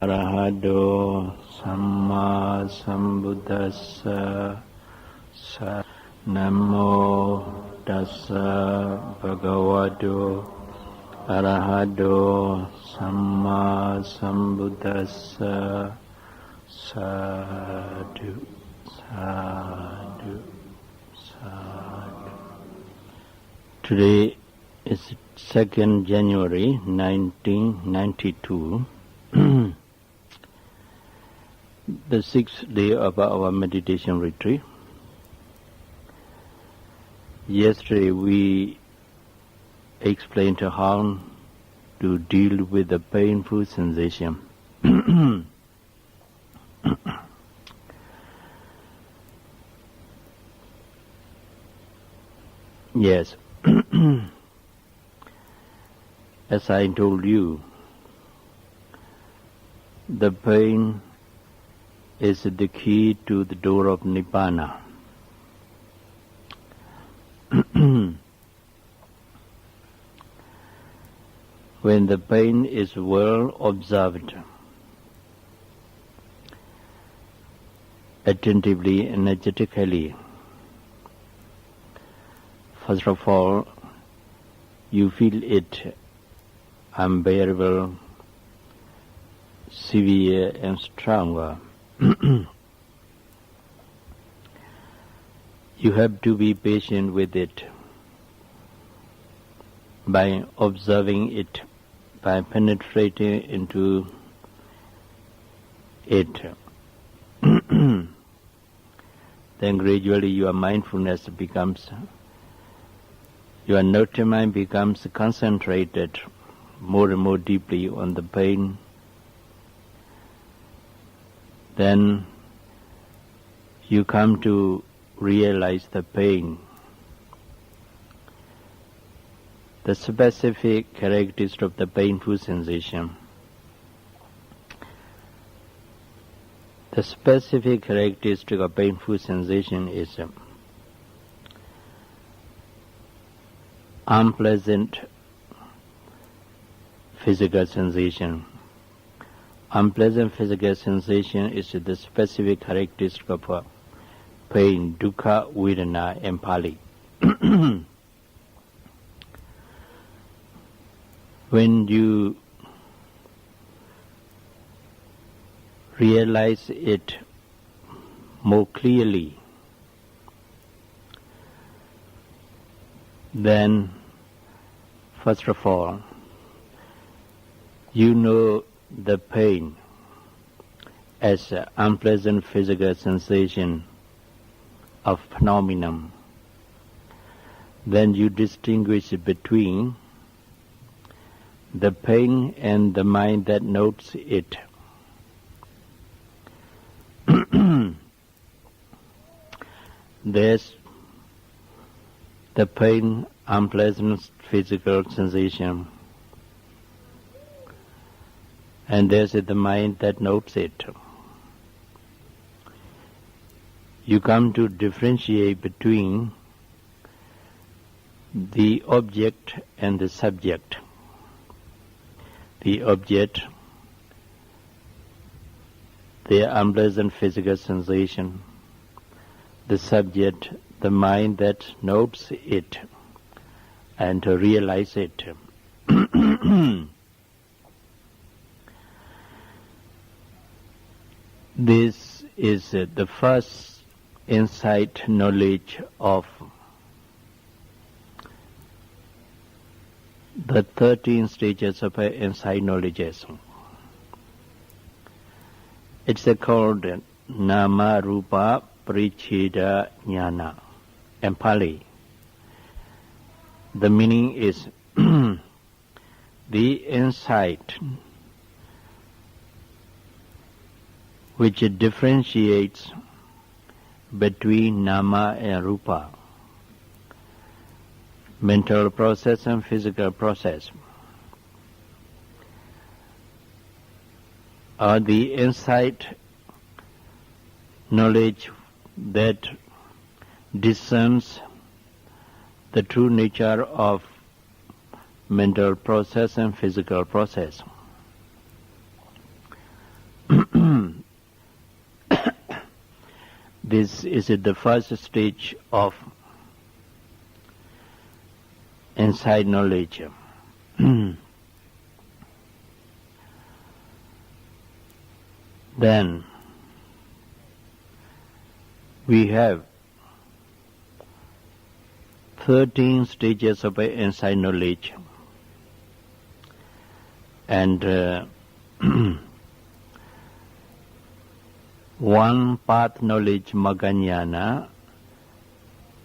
Arahado Samma Sambuddhassa Namo Tassa Bhagavato Arahado Samma Sambuddhassa Sadhu Sadhu Sadhu. Today is 2nd January 1992. The 6th day of our meditation retreat. Yesterday we explained how to deal with the painful sensation. Yes. As I told you, the pain is the key to the door of Nibbana. When the pain is well observed, attentively, energetically, first of all, you feel it unbearable, severe and stronger. You have to be patient with it by observing it, by penetrating into it. Then gradually your mindfulness becomes, your note mind becomes concentrated more and more deeply on the pain. Then you come to realize the pain, the specific characteristic of the painful sensation. The specific characteristic of painful sensation is unpleasant physical sensation. Unpleasant physical sensation is the specific characteristic of pain, dukkha, vedana, and Pali. When you realize it more clearly, then first of all, you know the pain as an unpleasant physical sensation of phenomenon. Then you distinguish between the pain and the mind that notes it. There's the pain, unpleasant physical sensation, and there's the mind that notes it. You come to differentiate between the object and the subject. The object, the unpleasant physical sensation. The subject, the mind that notes it and to realize it. This is the first insight knowledge of the 13 stages of insight knowledges. It's called Nama Rupa Paricheda Jnana in Pali. The meaning is the insight which differentiates between Nama and Rupa, mental process and physical process, or the insight knowledge that discerns the true nature of mental process and physical process. This is the first stage of insight knowledge. Then we have 13 stages of insight knowledge, and one path knowledge maganyana,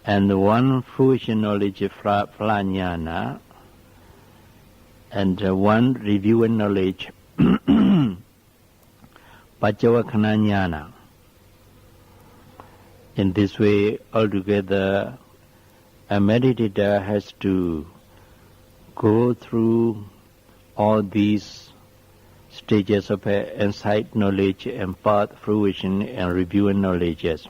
and one fruition knowledge phalanyana, and one review knowledge pachavakhananyana. In this way, altogether, a meditator has to go through all these stages of insight knowledge and path, fruition and review knowledges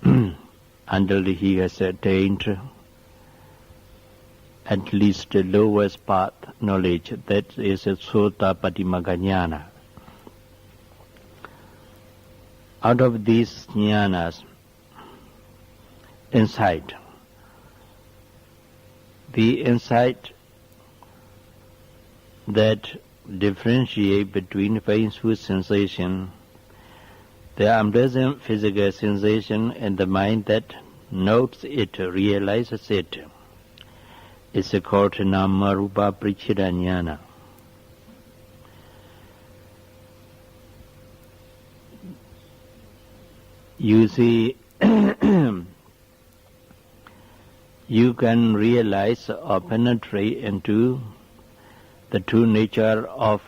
until he has attained at least the lowest path knowledge, that is a Sotapatimagga. Out of these jnanas, insight, the insight that differentiate between painful sensation, the unpleasant physical sensation, and the mind that notes it, realizes it, is called Nama Rupa Paricheda Jnana. You see, you can realize or penetrate into the true nature of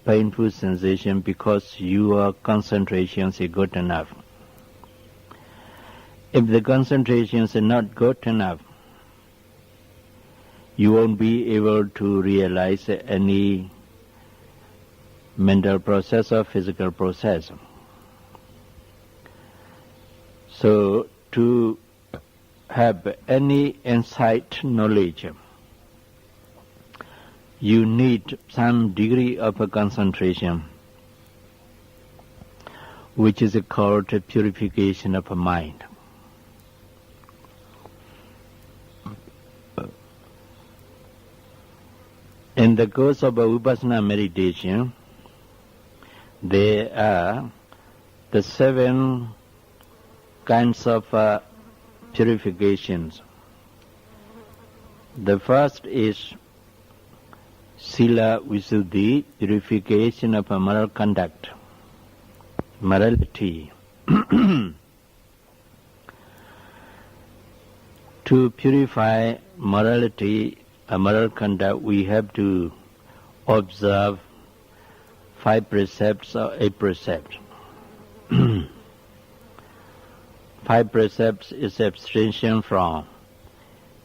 painful sensation because your concentration is good enough. If the concentration is not good enough, you won't be able to realize any mental process or physical process. So, to have any insight knowledge, you need some degree of a concentration, which is called purification of a mind. In the course of a vipassana meditation, there are the 7 kinds of purifications. The first is Sila Visuddhi, purification of a moral conduct, morality. To purify morality, a moral conduct, we have to observe 5 precepts or 8 precepts. 5 precepts is abstention from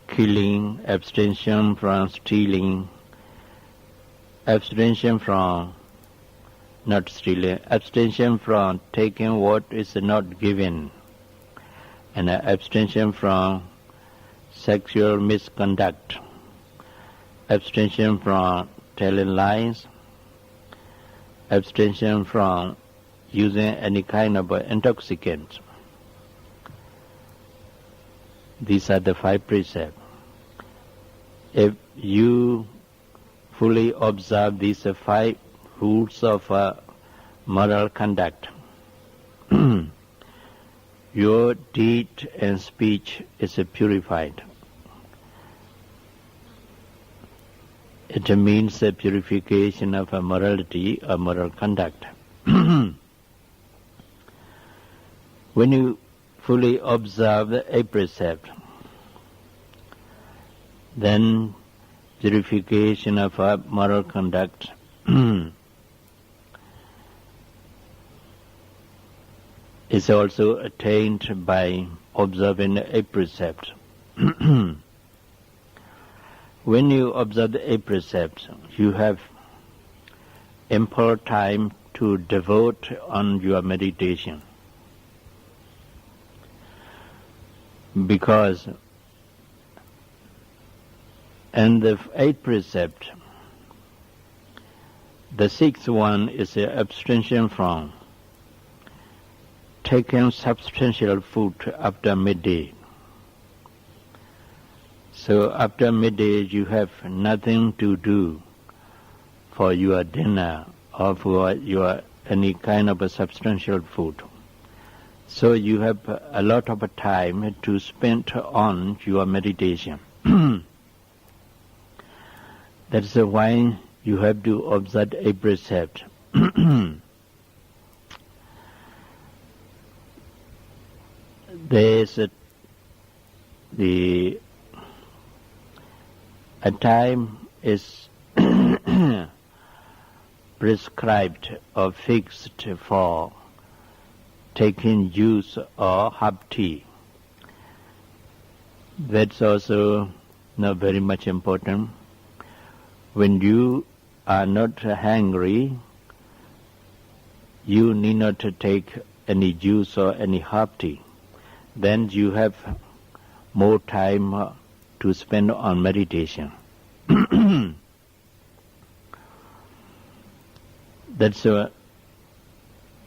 killing, abstention from stealing, abstention from not stealing, abstention from taking what is not given, and abstention from sexual misconduct, abstention from telling lies, abstention from using any kind of intoxicants. These are the 5 precepts. If you fully observe these 5 rules of moral conduct, your deed and speech is purified. It means a purification of a morality or moral conduct. When you fully observe the 8 precepts, then purification of our moral conduct is also attained by observing the 8 precepts. When you observe the 8 precepts, you have ample time to devote on your meditation. Because in the 8 precept, the 6th one is abstention from taken substantial food after midday. So after midday you have nothing to do for your dinner or for your any kind of a substantial food. So you have a lot of time to spend on your meditation. That's why you have to observe a precept. There is a time is prescribed or fixed for taking juice or herb tea. That's also not very much important. When you are not hungry, you need not to take any juice or any herb tea. Then you have more time to spend on meditation. That's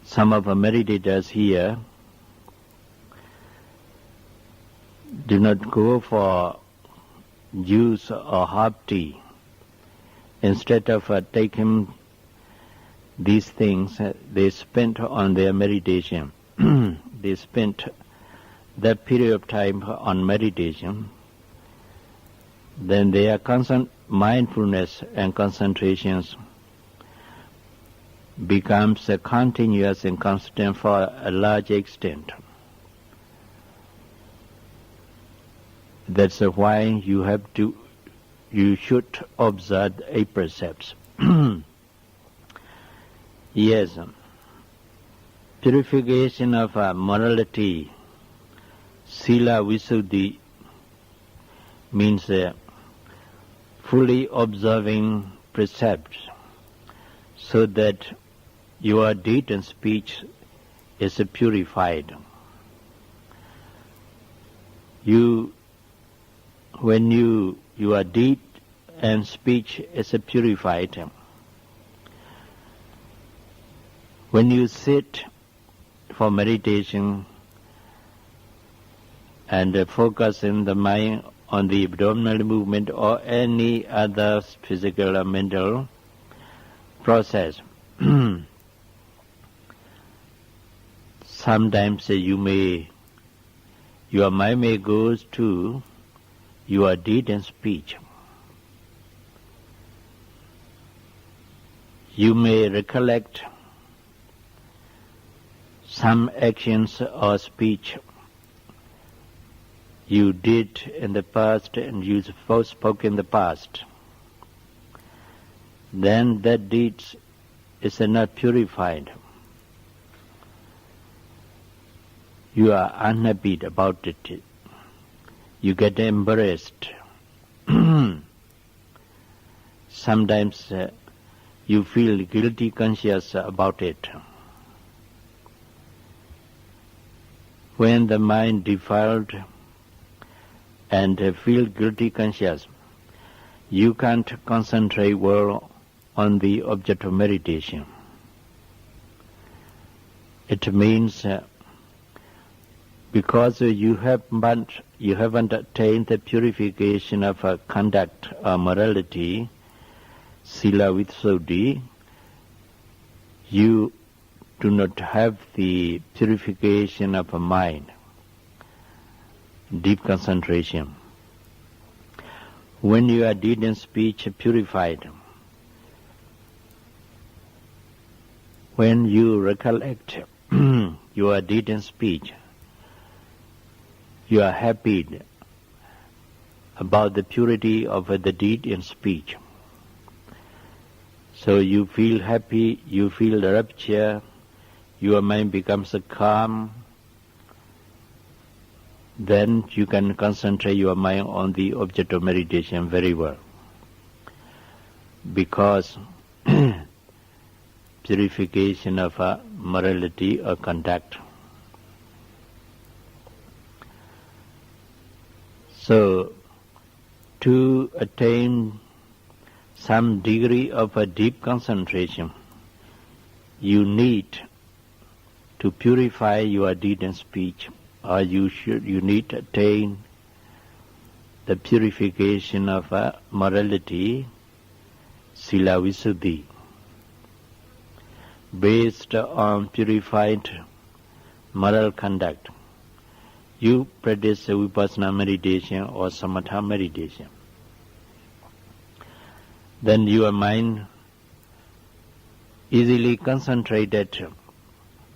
some of the meditators here do not go for juice or herb tea. Instead of taking these things, they spend on their meditation. They spent that period of time on meditation. Then their constant mindfulness and concentrations becomes continuous and constant for a large extent. That's why you should observe a precepts. Yes, purification of morality, sila visuddhi, means fully observing precepts so that your deed and speech is purified. When your deed and speech is purified, when you sit for meditation and focus in the mind on the abdominal movement or any other physical or mental process, sometimes your mind may go to your deed and speech. You may recollect some actions or speech you did in the past and you spoke in the past. Then that deed is not purified. You are unhappy about it. You get embarrassed. Sometimes you feel guilty conscious about it. When the mind defiled and feel guilty conscious, you can't concentrate well on the object of meditation. It means because you haven't attained the purification of conduct or morality, sila visuddhi, you do not have the purification of a mind, deep concentration. When your deed and speech purified, when you recollect your deed and speech, you are happy about the purity of the deed and speech. So you feel happy, you feel rapture, your mind becomes calm. Then you can concentrate your mind on the object of meditation very well. Because purification of morality or conduct. So, to attain some degree of a deep concentration, you need to purify your deed and speech, or you need to attain the purification of morality, sila visuddhi. Based on purified moral conduct, you practice vipassana meditation or samatha meditation. Then your mind easily concentrated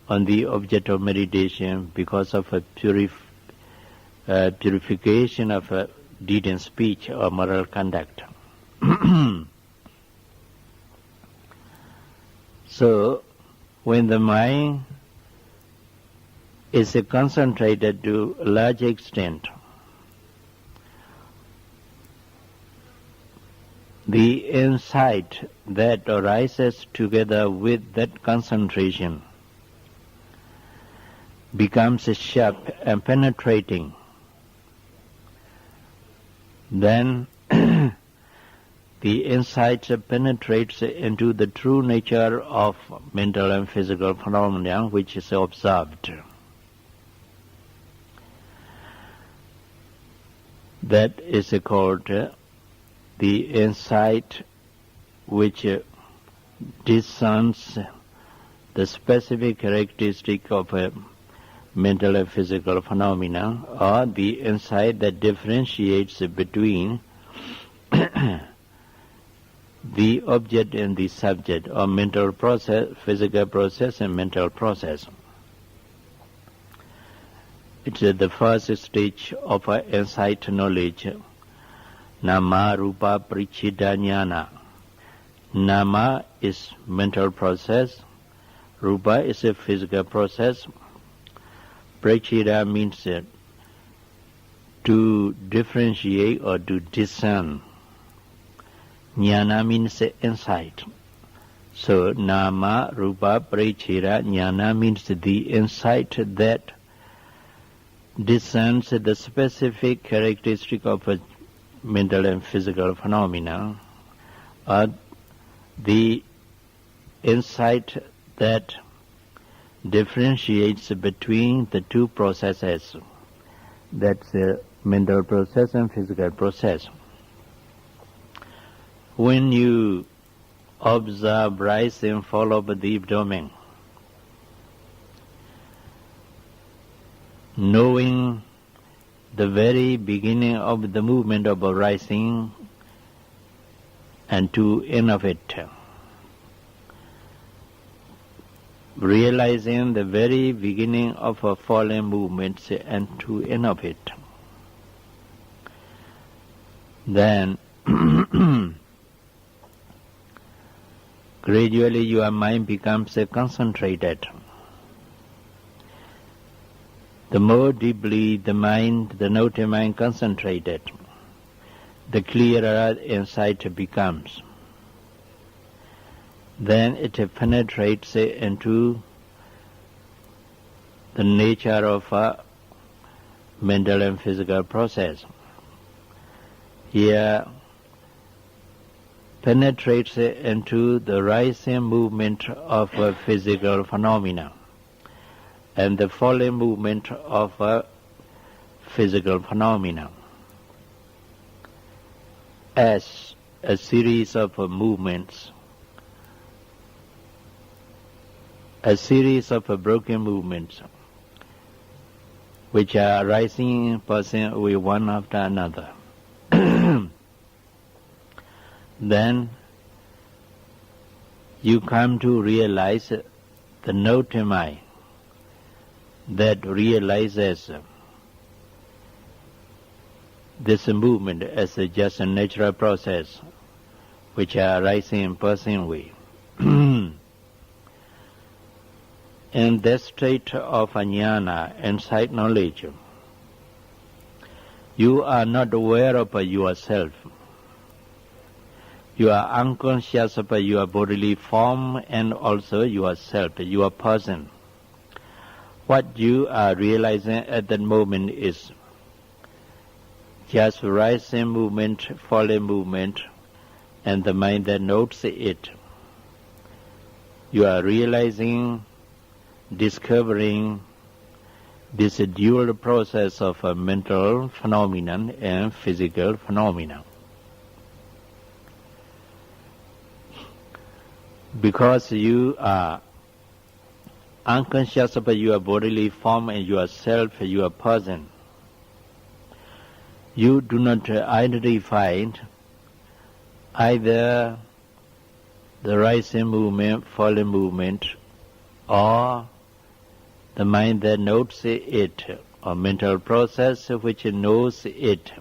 on the object of meditation because of a purification of deed and speech or moral conduct. So, when the mind is concentrated to a large extent, the insight that arises together with that concentration becomes sharp and penetrating. Then the insight penetrates into the true nature of mental and physical phenomena which is observed. That is called the insight which discerns the specific characteristic of a mental and physical phenomena, or the insight that differentiates between the object and the subject, or mental process, physical process and mental process. It's the first stage of insight knowledge. Nama rupa parichida jnana. Nama is mental process. Rupa is a physical process. Parichida means to differentiate or to discern. Jnana means insight. So nama rupa parichida jnana means the insight that discerns the specific characteristic of a mental and physical phenomena, or the insight that differentiates between the two processes, that's the mental process and physical process. When you observe rise and fall of the abdomen, knowing the very beginning of the movement of rising and to end of it, realizing the very beginning of a falling movement and to end of it, then gradually your mind becomes concentrated. The more deeply the mind, the note mind concentrated, the clearer insight becomes. Then it penetrates into the nature of a mental and physical process. Here penetrates into the rising movement of a physical phenomena and the falling movement of a physical phenomena as a series of movements, a series of broken movements which are arising passing away one after another. Then you come to realize the note mind that realizes this movement as just a natural process which are arising and passing away. In that state of jnana, insight knowledge, you are not aware of yourself. You are unconscious of your bodily form and also yourself, your person. What you are realizing at that moment is just rising movement, falling movement, and the mind that notes it. You are realizing discovering this dual process of a mental phenomenon and physical phenomenon. Because you are unconscious about your bodily form and yourself, your person, you do not identify either the rising movement, falling movement, or the mind that notes it, or mental process which knows it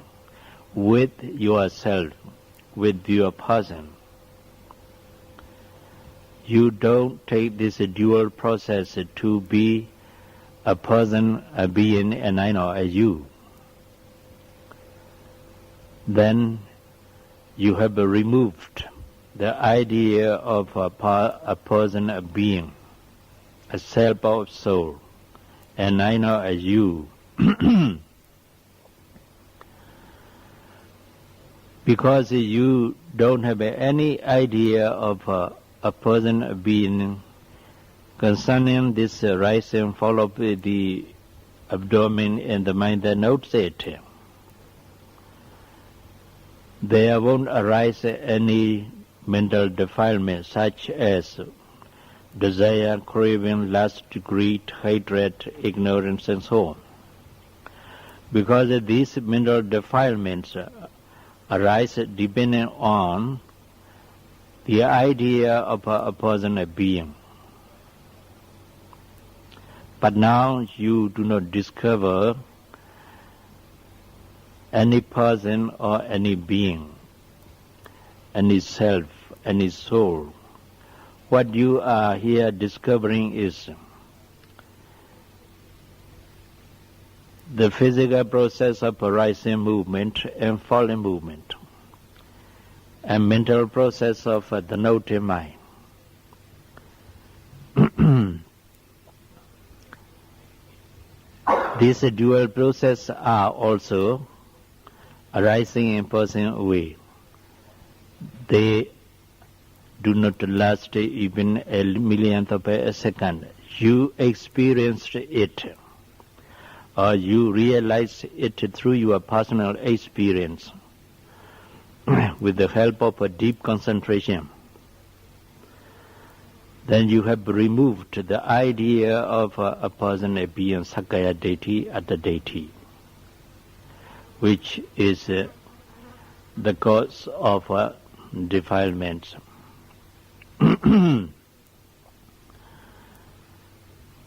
with yourself, with your person. You don't take this dual process to be a person, a being, and I know a you. Then you have removed the idea of a person, a being, a self of soul, and I know a you. Because you don't have any idea of a person, a being, concerning this rise and fall of the abdomen and the mind that notes it, there won't arise any mental defilement such as desire, craving, lust, greed, hatred, ignorance, and so on. Because these mental defilements arise depending on the idea of a person, a being. But now you do not discover any person or any being, any self, any soul. What you are here discovering is the physical process of rising movement and falling movement, and mental process of the noting mind. These dual processes are also arising in person way. They do not last even a millionth of a second. You experienced it, or you realize it through your personal experience with the help of a deep concentration. Then you have removed the idea of a person, a being, Sakaya deity, Atta deity, which is the cause of defilements.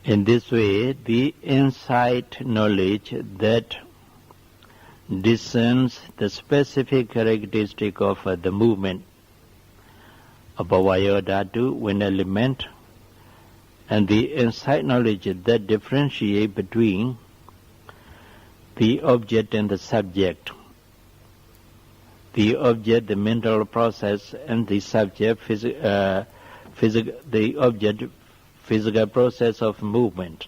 In this way, the insight knowledge that discerns the specific characteristic of the movement of a Vayodhatu, wind element, and the insight knowledge that differentiate between the object and the subject, the object, the mental process, and the subject, the object, physical process of movement,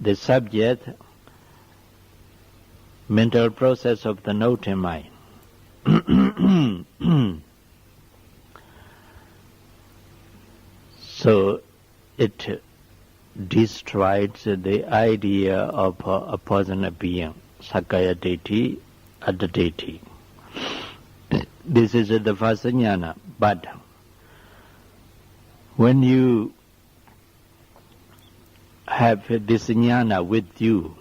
the subject, mental process of the noting mind. So it destroys the idea of a person, a being, Sakaya deity, Atta deity. This is the first jnana. But when you have this jnana with you,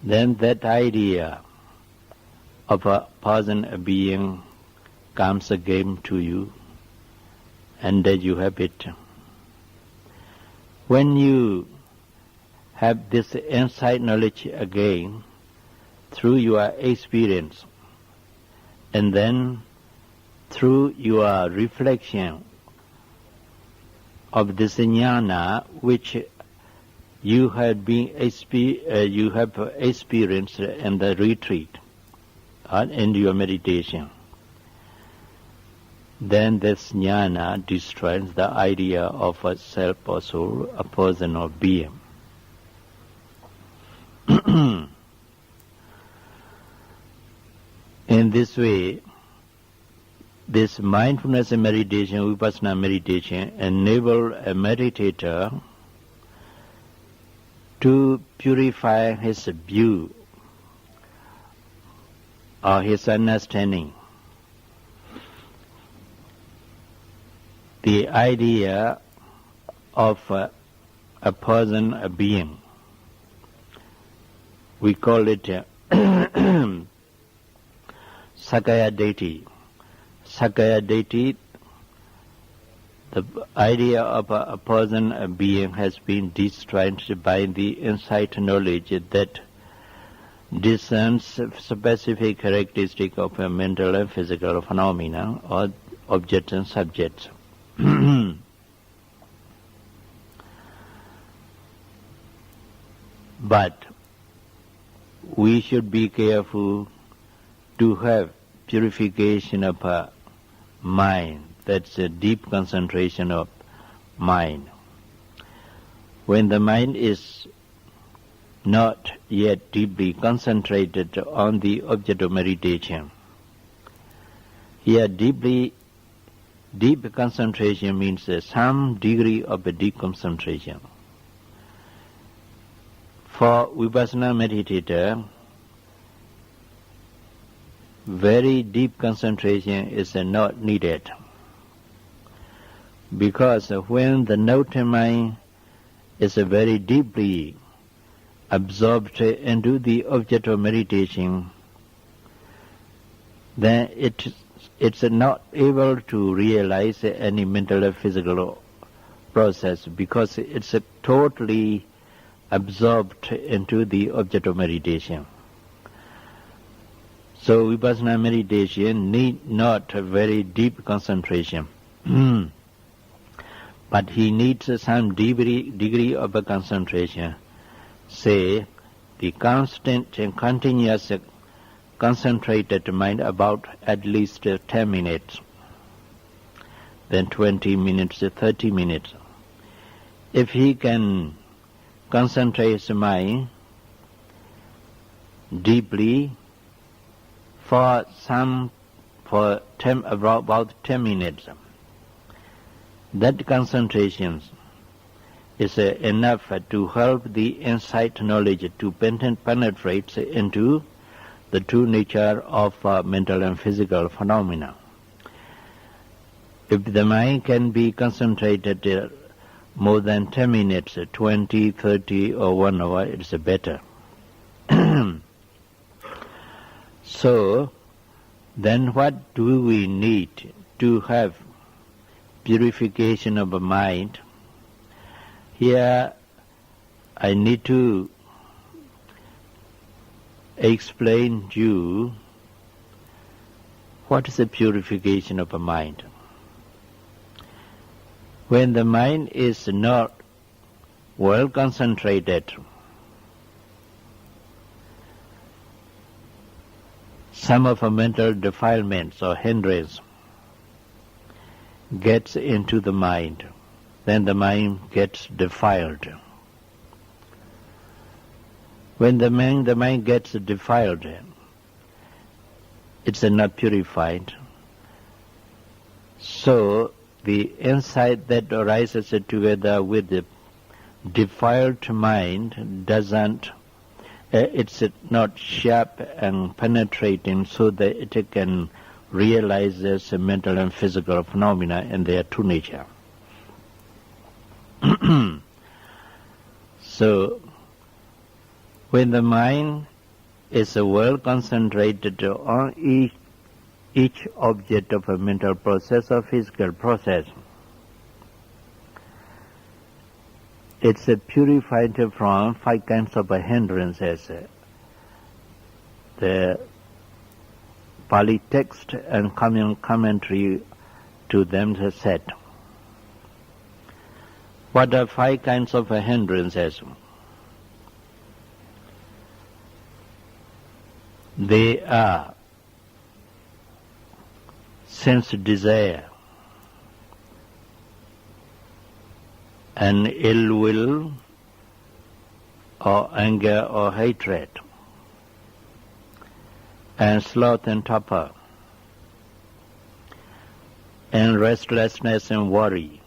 then that idea of a person, a being, comes again to you, and that you have it. When you have this insight knowledge again through your experience, and then through your reflection of this jnana which you have experienced in the retreat or in your meditation, then this jnana destroys the idea of a self or soul, a person or being. In this way, This mindfulness meditation, vipassana meditation, enable a meditator to purify his view or his understanding. The idea of a person, a being. We call it Sakaya Deity. Sakaya Deity, the idea of a person, a being, has been destroyed by the insight knowledge that discerns specific characteristic of a mental and physical phenomena or objects and subjects. But we should be careful to have purification of our mind. That's a deep concentration of mind. When the mind is not yet deeply concentrated on the object of meditation, here deep concentration means some degree of a deep concentration. For vipassana meditator, very deep concentration is not needed, because when the note mind is very deeply absorbed into the object of meditation, then it's not able to realize any mental or physical process, because it's totally absorbed into the object of meditation. So vipassana meditation need not a very deep concentration, but he needs some degree of a concentration. Say, the constant and continuous concentrated mind about at least 10 minutes, then 20 minutes, 30 minutes. If he can concentrate his mind deeply for about 10 minutes, that concentration is enough to help the insight knowledge to penetrate into the true nature of mental and physical phenomena. If the mind can be concentrated more than 10 minutes, 20, 30 or 1 hour, it's better. So, then what do we need to have purification of the mind? Here I need to explain to you what is the purification of the mind. When the mind is not well concentrated, some of the mental defilements or hindrance gets into the mind, then the mind gets defiled. When the mind gets defiled, it's not purified. So the insight that arises together with the defiled mind it's not sharp and penetrating so that it can realize this mental and physical phenomena in their true nature. So, when the mind is well concentrated on each object of a mental process or physical process, it's purified from 5 kinds of hindrances. The Pali text and commentary to them said. What are 5 kinds of hindrances? They are sense desire, and ill will, or anger or hatred, and sloth and torpor, and restlessness and worry.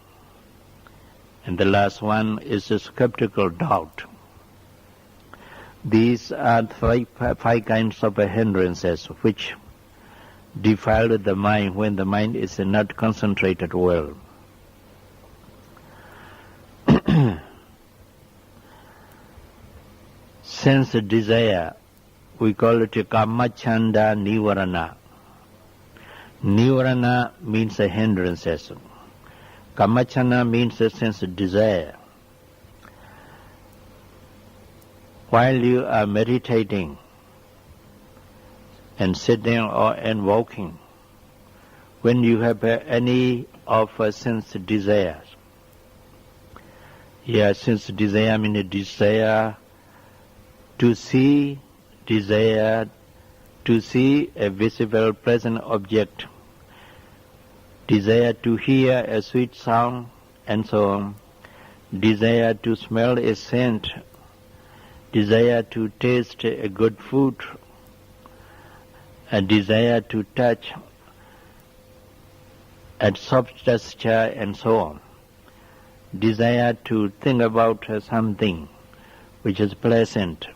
And the last one is a skeptical doubt. These are five kinds of hindrances which defile the mind when the mind is not concentrated well. Sense desire, we call it kamachanda nivarana. Nivarana means hindrances. Kamachana means a sense of desire. While you are meditating and sitting and walking, when you have any of sense desires, sense desire means a desire to see, desire to see a visible present object, desire to hear a sweet sound, and so on, desire to smell a scent, desire to taste a good food, a desire to touch a soft texture, and so on, desire to think about something which is pleasant.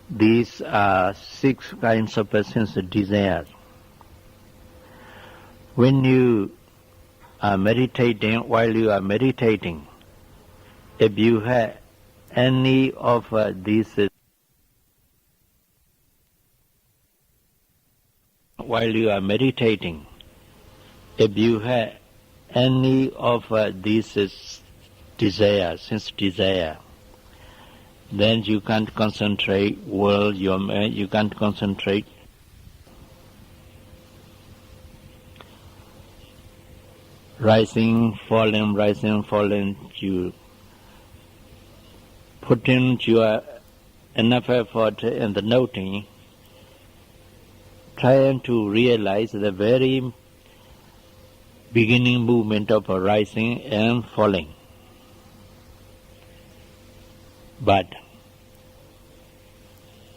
These are 6 kinds of sense desires. When you are meditating, while you are meditating, if you have any of these, while you are meditating, if you have any of these desires, sense desire, then you can't concentrate well. You can't concentrate. Rising, falling, you put in your enough effort in the noting, trying to realize the very beginning movement of rising and falling. But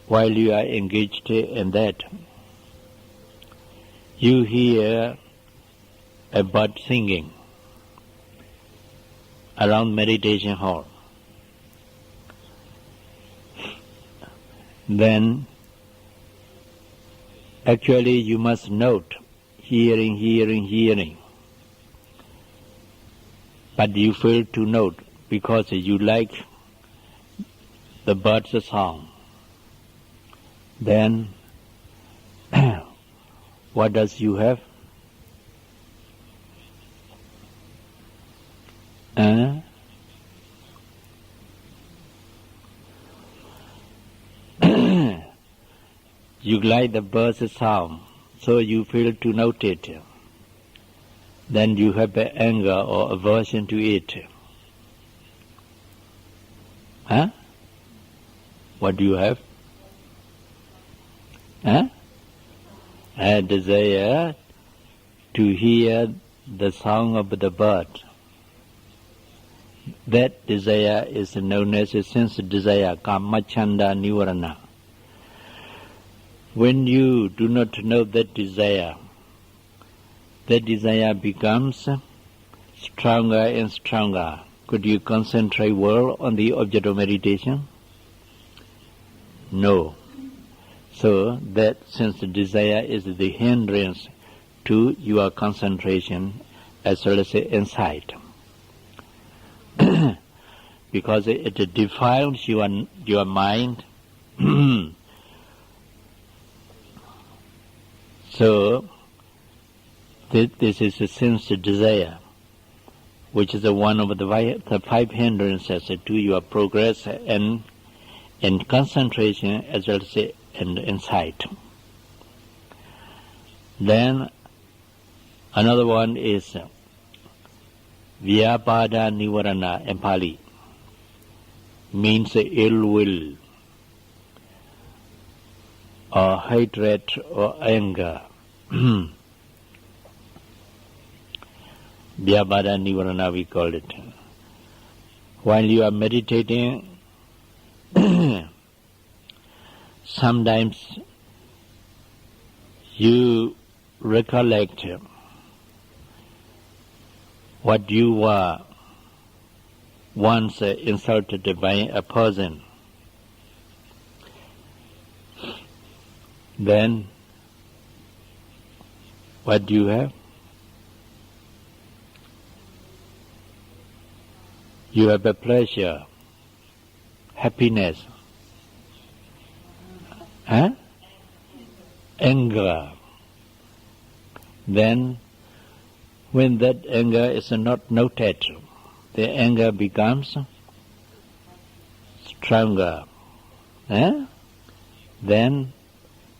while you are engaged in that, you hear a bird singing around meditation hall. Then actually you must note hearing. But you fail to note because you like the bird's song. Then what does you have? You like the bird's sound, so you fail to note it. Then you have anger or aversion to it. What do you have? A desire to hear the song of the bird. That desire is known as a sense desire, kamachanda nivarana. When you do not know that desire becomes stronger and stronger. Could you concentrate well on the object of meditation? No. So that sense desire is the hindrance to your concentration as well as insight. Because it defiles your mind. So this is a sense desire, which is one of the 5 hindrances to your progress and in concentration as well as in insight. Then another one is Vyapada Nivarana in Pali, means ill will or hatred or anger. Vyapada Nivarana we call it. While you are meditating, sometimes you recollect what you were once insulted by a person, then what do you have? You have a pleasure, happiness, anger. Then when that anger is not noted, the anger becomes stronger. Then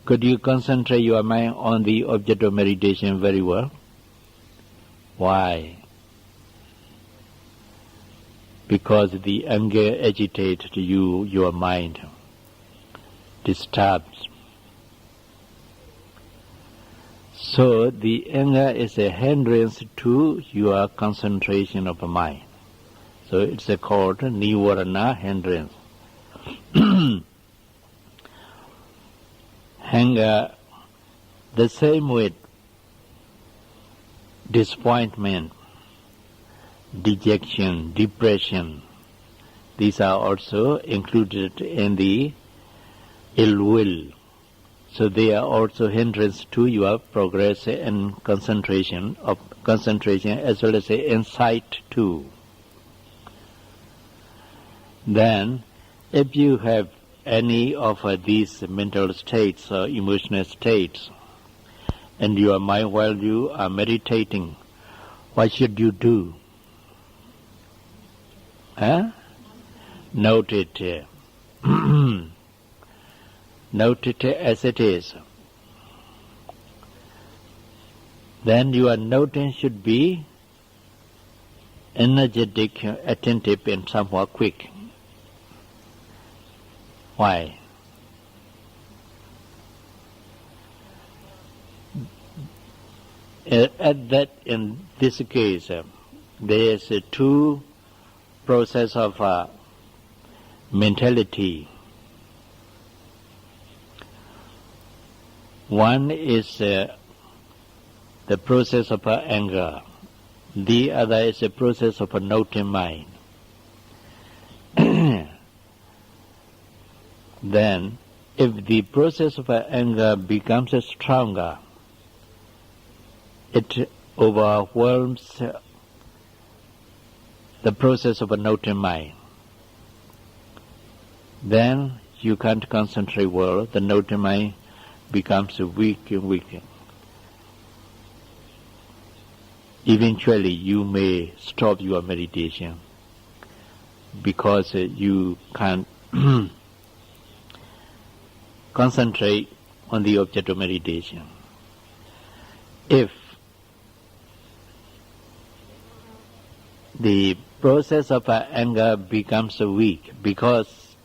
could you concentrate your mind on the object of meditation very well? Why? Because the anger agitates you, your mind, disturbs. So the anger is a hindrance to your concentration of the mind. So it's called nivarana, hindrance. Anger, the same with disappointment, dejection, depression. These are also included in the ill will. So they are also hindrance to your progress and concentration as well as insight too. Then, if you have any of these mental states or emotional states, and your mind while you are meditating, what should you do? Note it. Note it as it is. Then your noting should be energetic, attentive, and somewhat quick. Why? In this case, there is two process of mentality. One is the process of anger. The other is the process of a noting mind. Then, if the process of anger becomes stronger, it overwhelms the process of a noting mind. Then you can't concentrate well. The noting mind becomes weak and weak. Eventually, you may stop your meditation because you can't concentrate on the object of meditation. If the process of anger becomes weak because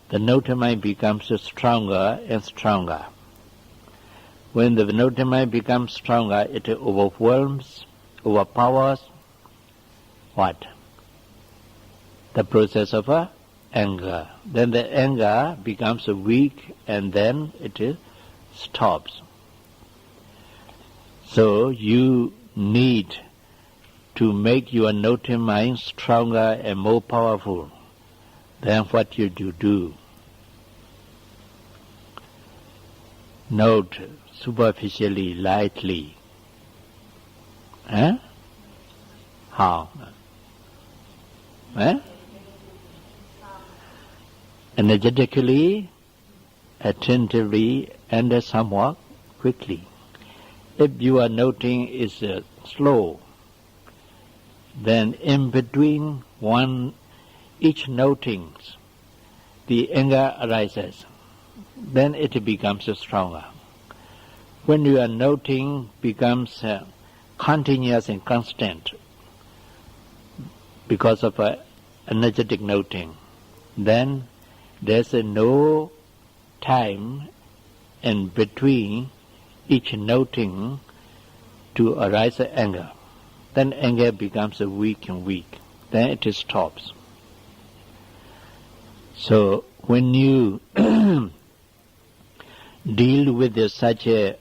the noting mind becomes stronger and stronger. When the noting mind becomes stronger, it overwhelms, overpowers what? The process of anger. Then the anger becomes weak and then it stops. So you need to make your noting mind stronger and more powerful. Then what you do? Note superficially, lightly. How? Energetically, attentively, and somewhat quickly. If your noting is slow, then in between each noting, the anger arises. Then it becomes stronger. When your noting becomes continuous and constant because of energetic noting, then there's no time in between each noting to arise anger. Then anger becomes weak and weak. Then it stops. So when you deal with such a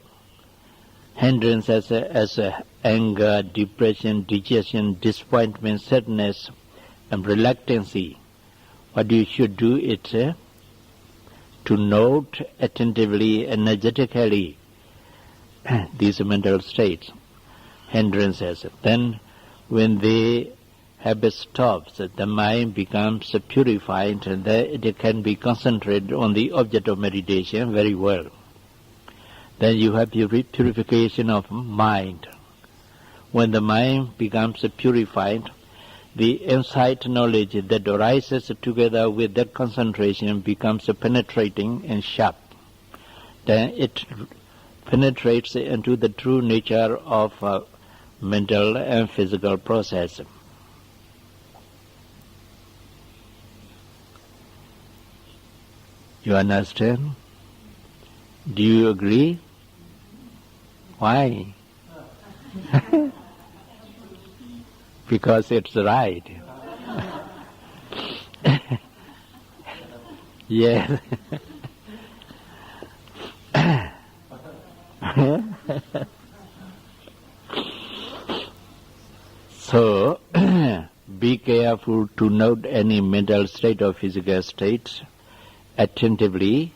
hindrances as anger, depression, digestion, disappointment, sadness, and reluctancy. What you should do is to note attentively, energetically these mental states, hindrances. Then when they habit stops, the mind becomes purified and it can be concentrated on the object of meditation very well. Then you have purification of mind. When the mind becomes purified, the insight knowledge that arises together with that concentration becomes penetrating and sharp. Then it penetrates into the true nature of mental and physical process. You understand? Do you agree? Why? Because it's right. Yes. So, be careful to note any mental state or physical states attentively,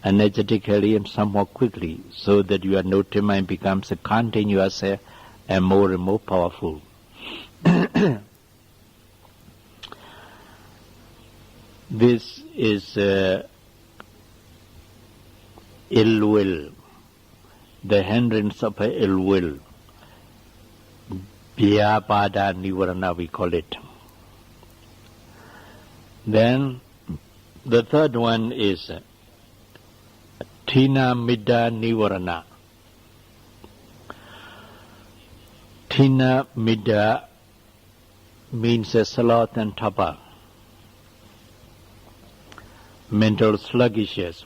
energetically, and somewhat quickly, so that your noting mind becomes continuous and more powerful. This is ill will, the hindrance of ill will. Vyapada Nivarana we call it. Then the third one is Tina Midda Nivarana. Tina Midda means sloth and torpor, mental sluggishness.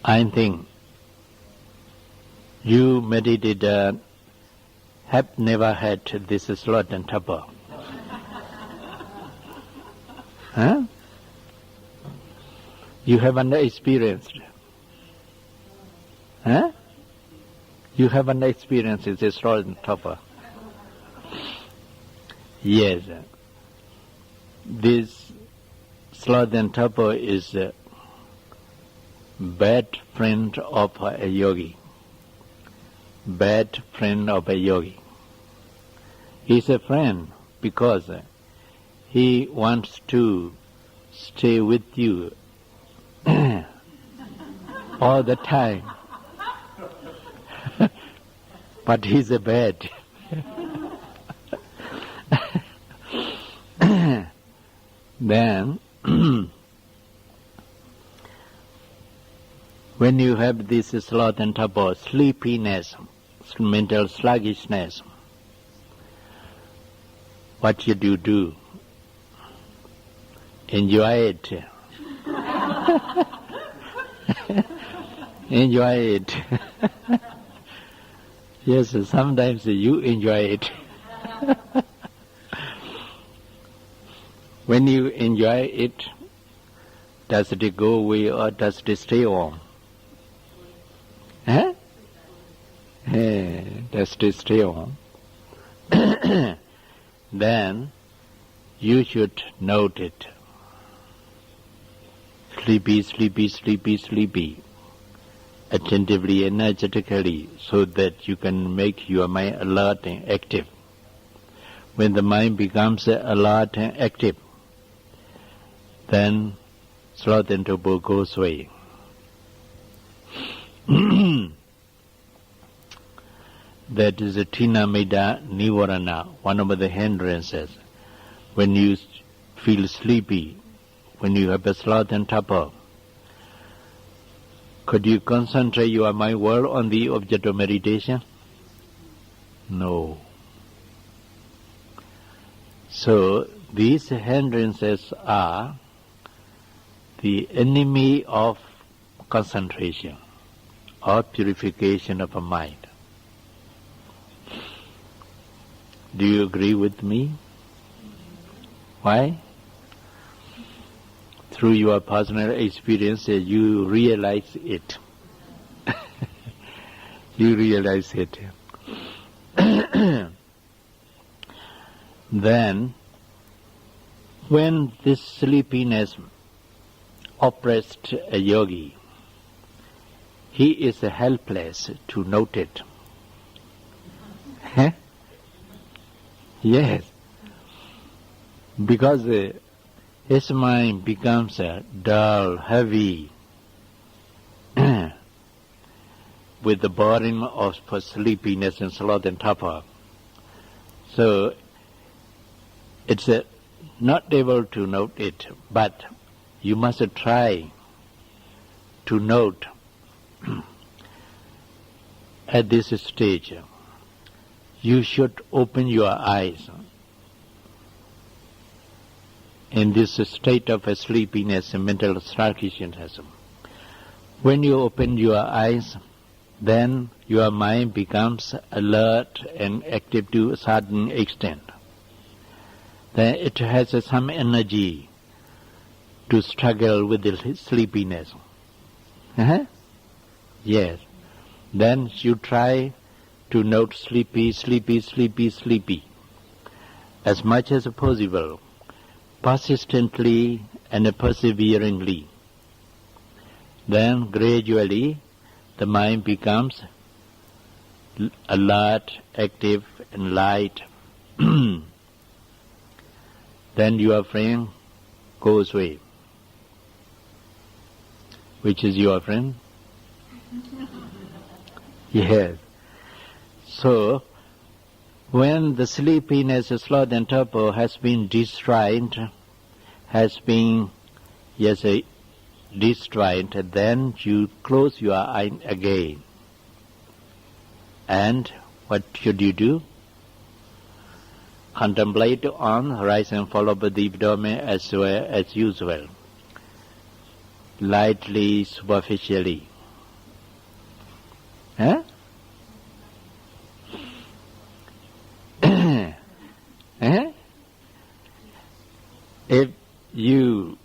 I think you meditated have never had this sloth and torpor. Huh? You haven't experienced. Huh? You haven't experienced this sloth and torpor. Yes. This sloth and torpor is a bad friend of a yogi. Bad friend of a yogi. He's a friend because he wants to stay with you all the time. But he's a bad. Then, when you have this sloth and torpor, sleepiness, mental sluggishness, what should you do? Enjoy it. Enjoy it. Yes, sometimes you enjoy it. When you enjoy it, does it go away or does it stay on? Huh? Does it stay on? Then you should note it. Sleepy, sleepy, sleepy, sleepy. Attentively, energetically, so that you can make your mind alert and active. When the mind becomes alert and active, then sloth and torpor goes away. That is a Tina Mida Nivarana, one of the hindrances. When you feel sleepy, when you have a sloth and torpor, could you concentrate your mind well on the object of meditation? No. So these hindrances are the enemy of concentration or purification of a mind. Do you agree with me? Why? through your personal experience, you realize it. You realize it. Then, when this sleepiness oppressed a yogi, he is helpless to note it. Yes, because his mind becomes dull, heavy, with the burden of sleepiness and sloth and torpor. So it's not able to note it, but you must try to note at this stage. You should open your eyes in this state of sleepiness and mental sluggishness. When you open your eyes, then your mind becomes alert and active to a certain extent. Then it has some energy to struggle with the sleepiness. Yes. Then you try to note sleepy, sleepy, sleepy, sleepy, as much as possible, persistently and perseveringly. Then gradually the mind becomes alert, active and light. Then your friend goes away. Which is your friend? Yes. So, when the sleepiness, sloth and torpor has been destroyed, destroyed, then you close your eye again. And what should you do? Contemplate on, rise and fall of the deep domain as well as usual, lightly, superficially. If you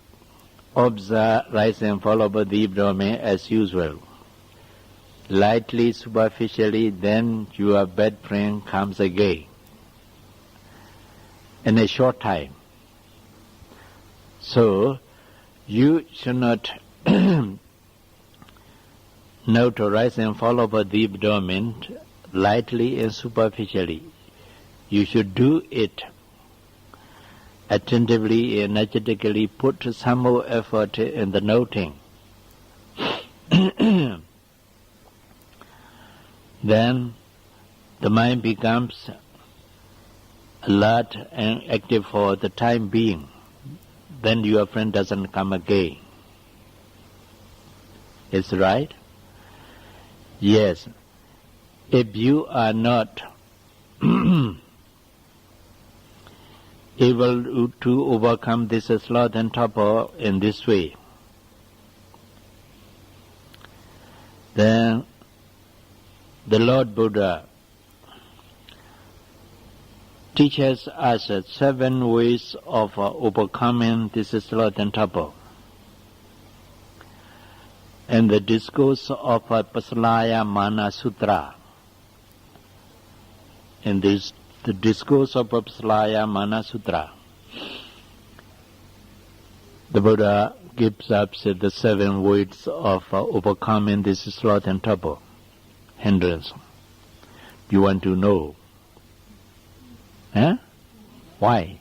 observe, rise and fall of the deep domain as usual, lightly, superficially, then your bad friend comes again in a short time. So, you should not note, rise and fall of a deep domain lightly and superficially. You should do it attentively, energetically, put some more effort in the noting. Then the mind becomes alert and active for the time being. Then your friend doesn't come again. Is right? Yes. If you are not able to overcome this sloth and torpor in this way, then the Lord Buddha teaches us 7 ways of overcoming this sloth and torpor. In the discourse of Pasalaya Mana Sutra, in this the discourse of Pasalaya Mana Sutra, the Buddha gives us the 7 ways of overcoming this sloth and torpor hindrance. You want to know? Why?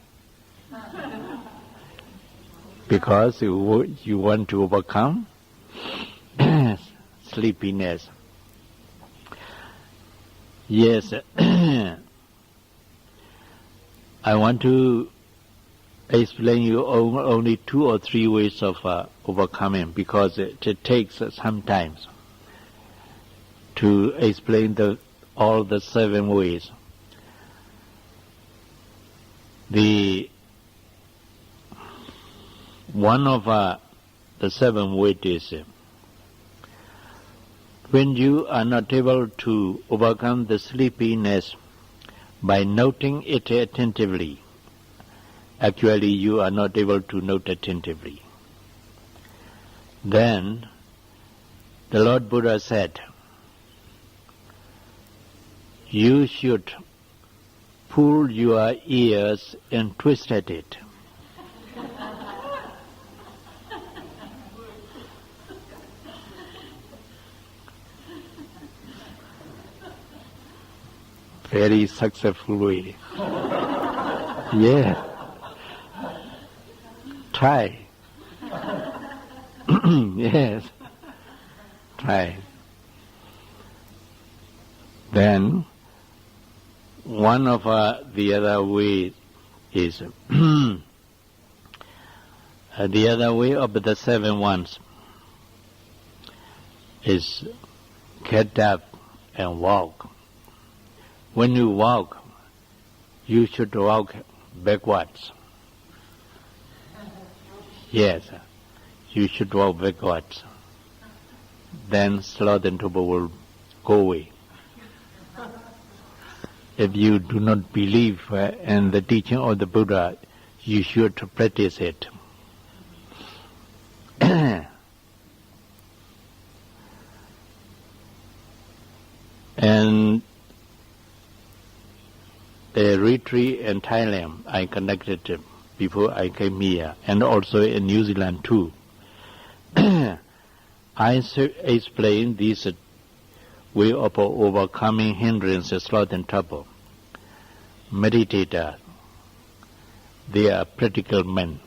Because you want to overcome sleepiness. Yes. I want to explain you only 2 or 3 ways of overcoming, because it takes some time to explain all the 7 ways. One of the 7 ways is, when you are not able to overcome the sleepiness by noting it attentively, actually you are not able to note attentively. Then the Lord Buddha said, you should pull your ears and twist at it. Very successful way. Yeah. Try. Yes. Try. Then, one of the other ways is the other way of the 7 ones is get up and walk. When you walk, you should walk backwards. Yes, you should walk backwards. Then sloth and torpor will go away. If you do not believe in the teaching of the Buddha, you should practice it. And the retreat in Thailand I conducted before I came here, and also in New Zealand too. I explained this way of overcoming hindrances, sloth and torpor. Meditators, they are practical men,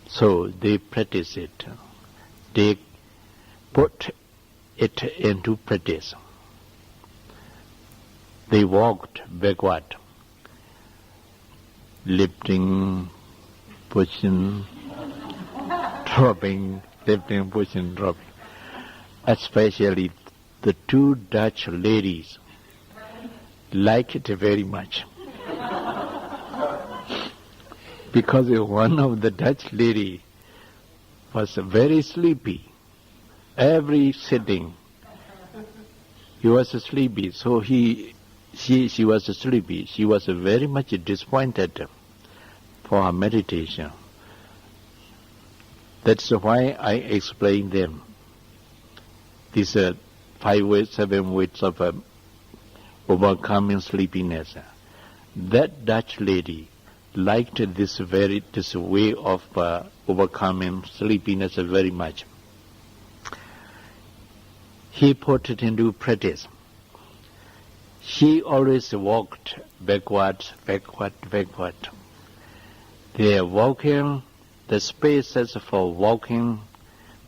so they practice it. They put it into practice. They walked backward, lifting, pushing, dropping, lifting, pushing, dropping. Especially the 2 Dutch ladies liked it very much. Because one of the Dutch lady was very sleepy. Every sitting, he was sleepy, so she was sleepy. She was very much disappointed for her meditation. That's why I explained them. These 5 ways, 7 ways of overcoming sleepiness. That Dutch lady liked this way of overcoming sleepiness very much. He put it into practice. She always walked backwards. They are walking. The spaces for walking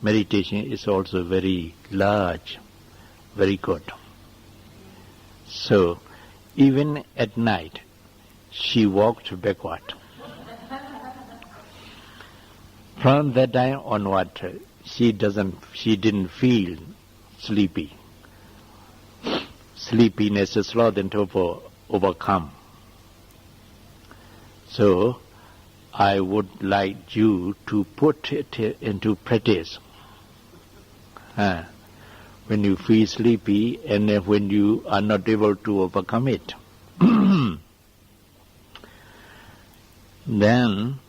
meditation is also very large, very good. So, even at night, she walked backward. From that time onward, she didn't feel sleepy. Sleepiness, sloth and torpor overcome. So, I would like you to put it into practice. When you feel sleepy and when you are not able to overcome it. Then,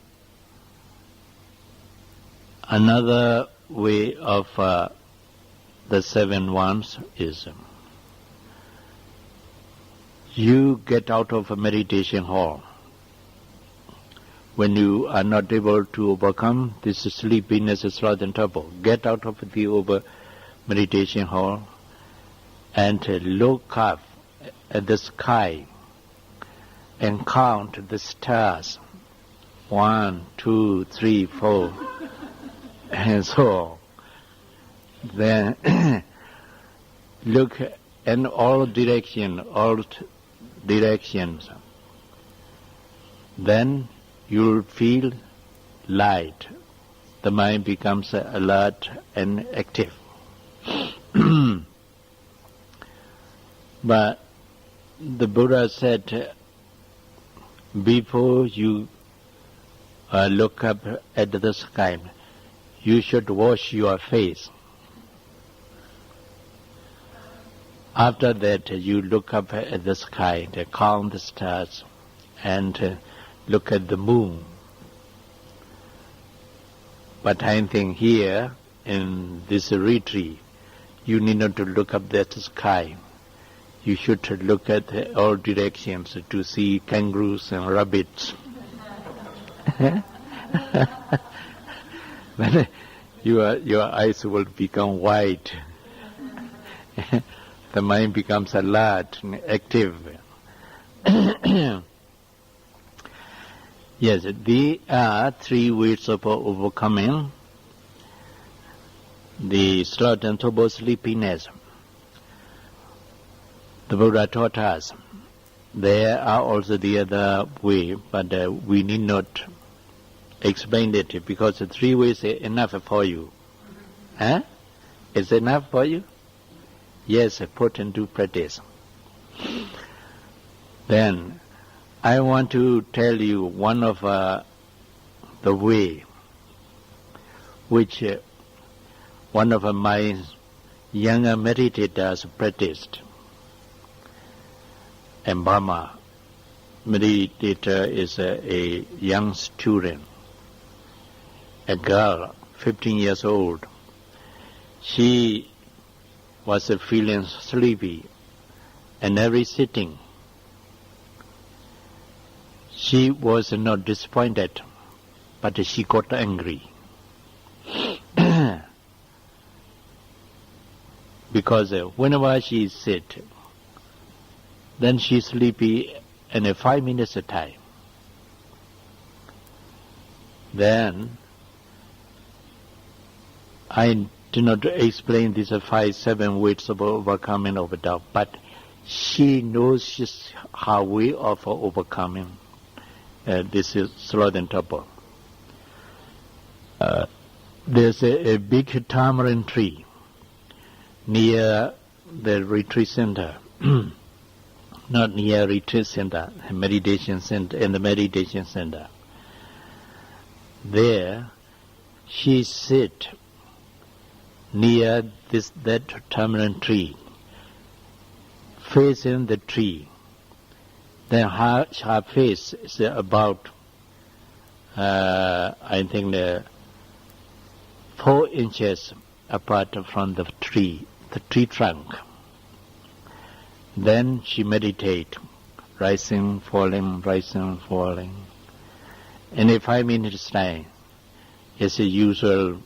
another way of the 7 ones is you get out of a meditation hall. When you are not able to overcome this sleepiness, sloth and torpor, get out of the meditation hall and look up at the sky and count the stars. 1, 2, 3, 4, and so on. Then look in all directions. Then you'll feel light. The mind becomes alert and active. But the Buddha said, before you look up at the sky, you should wash your face. After that, you look up at the sky, count the stars, and look at the moon. But I think here in this retreat, you need not to look up at the sky. You should look at all directions to see kangaroos and rabbits. Then your eyes will become wide. The mind becomes alert and active. Yes, there are three ways of overcoming the sloth and torpor sleepiness. The Buddha taught us. There are also the other way, but we need not explain it because the three ways are enough for you. Huh? Is it enough for you? Yes, put into practice. Then, I want to tell you one of the way which one of my younger meditators practiced. In Burma, meditator is a young student, a girl, 15 years old. She was feeling sleepy, and every sitting, she was not disappointed, but she got angry. Because whenever she sits, then she's sleepy in 5 minutes of time. Then, I do not explain these 5-7 ways of overcoming of doubt, but she knows just her way of overcoming. This is sloth and torpor. There's a big tamarind tree near the retreat center. Not near retreat center, meditation center, in the meditation center. There, she sit near that tamarind tree, facing the tree. Then her face is about, I think, 4 inches apart from the tree trunk. Then she meditate, rising, falling, rising, falling. And in 5 minutes time, as a usual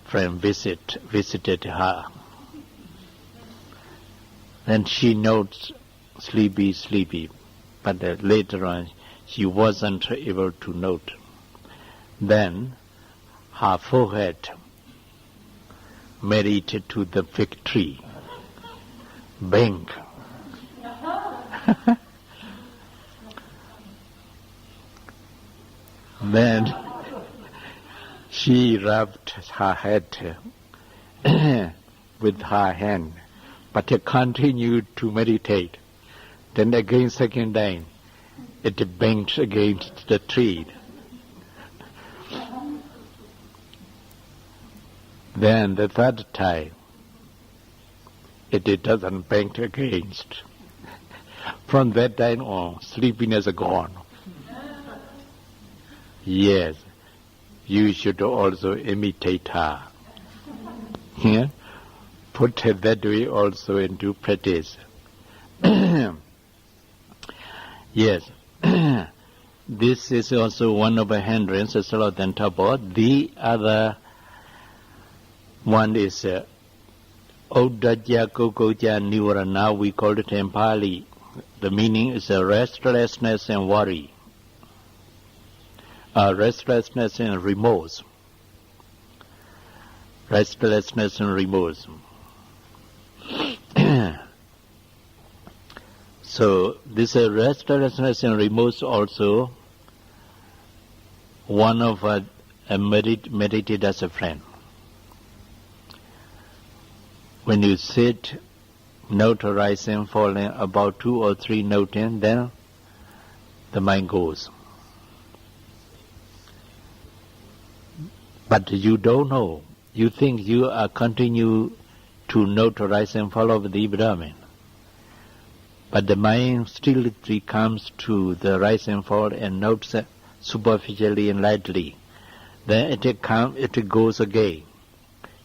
friend visited her. Then she notes sleepy, but later on she wasn't able to note. Then her forehead meditated to the fig tree. Bang. Then she rubbed her head with her hand, but continued to meditate. Then again, second time, it banged against the tree. Then the third time, it doesn't bang against. From that time on, sleepiness is gone. Yes, you should also imitate her. Yeah? Put that way also into practice. Yes, this is also one of the hindrances, sloth and torpor. The other one is Oddajja Kokoja Nivarana, we call it in Pali. The meaning is restlessness and worry. Restlessness and remorse. Restlessness and remorse. So this restlessness and remorse also one of meditate as a friend. When you sit, note rising, falling, about 2 or 3 notes in, then the mind goes. But you don't know. You think you are continue to note rise and fall of the Brahman. But the mind still comes to the rise and fall and notes superficially and lightly. Then it goes again.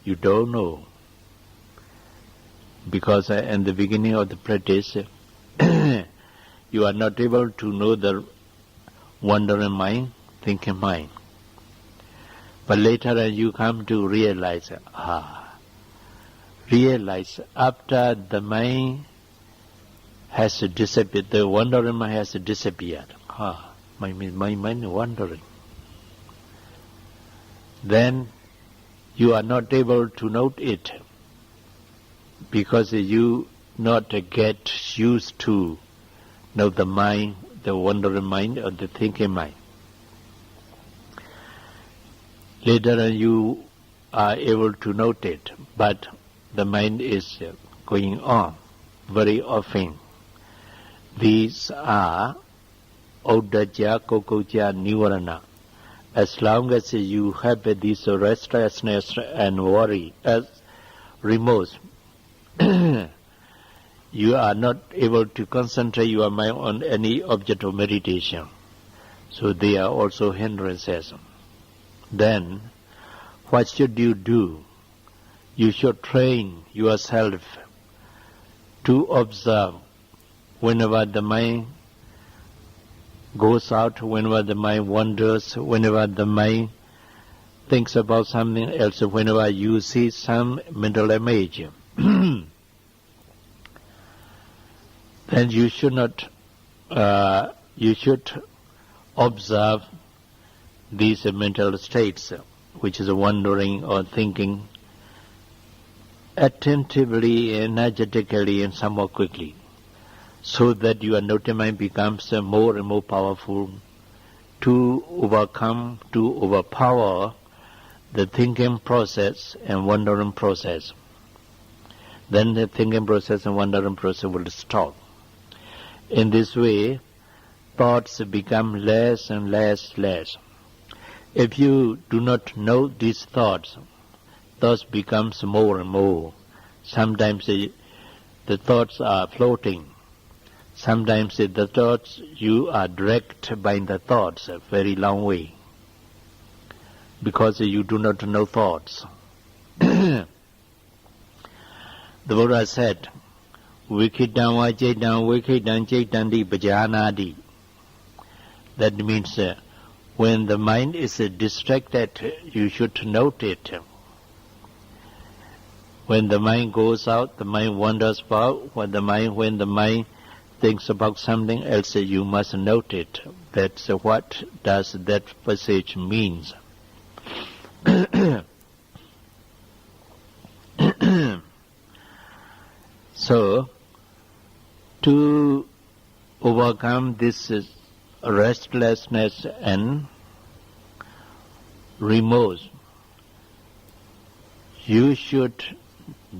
You don't know. Because in the beginning of the practice, you are not able to know the wandering mind, thinking mind. But later you come to realize, after the mind has disappeared, the wandering mind has disappeared. My mind is wandering. Then you are not able to note it because you not get used to know the mind, the wandering mind or the thinking mind. Later you are able to note it, but the mind is going on very often. These are Uddaja, Kokoja, Nivarana. As long as you have this restlessness and worry as remorse, you are not able to concentrate your mind on any object of meditation. So they are also hindrances. Then, what should you do? You should train yourself to observe whenever the mind goes out, whenever the mind wanders, whenever the mind thinks about something else, whenever you see some mental image. Then you should not, you should observe these mental states, which is wandering or thinking, attentively, energetically, and somewhat quickly, so that your noting mind becomes more and more powerful to overcome, to overpower the thinking process and wandering process. Then the thinking process and wandering process will stop. In this way, thoughts become less and less. If you do not know these thoughts becomes more and more. Sometimes the thoughts are floating. Sometimes the thoughts, you are directed by the thoughts a very long way, because you do not know thoughts. The Buddha said, Vikhitam vajaitam vikhitam chaitandi bhajanadi. That means when the mind is distracted, you should note it. When the mind goes out, the mind wanders about. When the mind thinks about something else, you must note it. That's what does that passage means. So, to overcome this restlessness and remorse, you should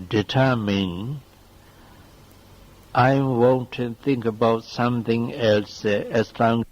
determine, I won't think about something else as long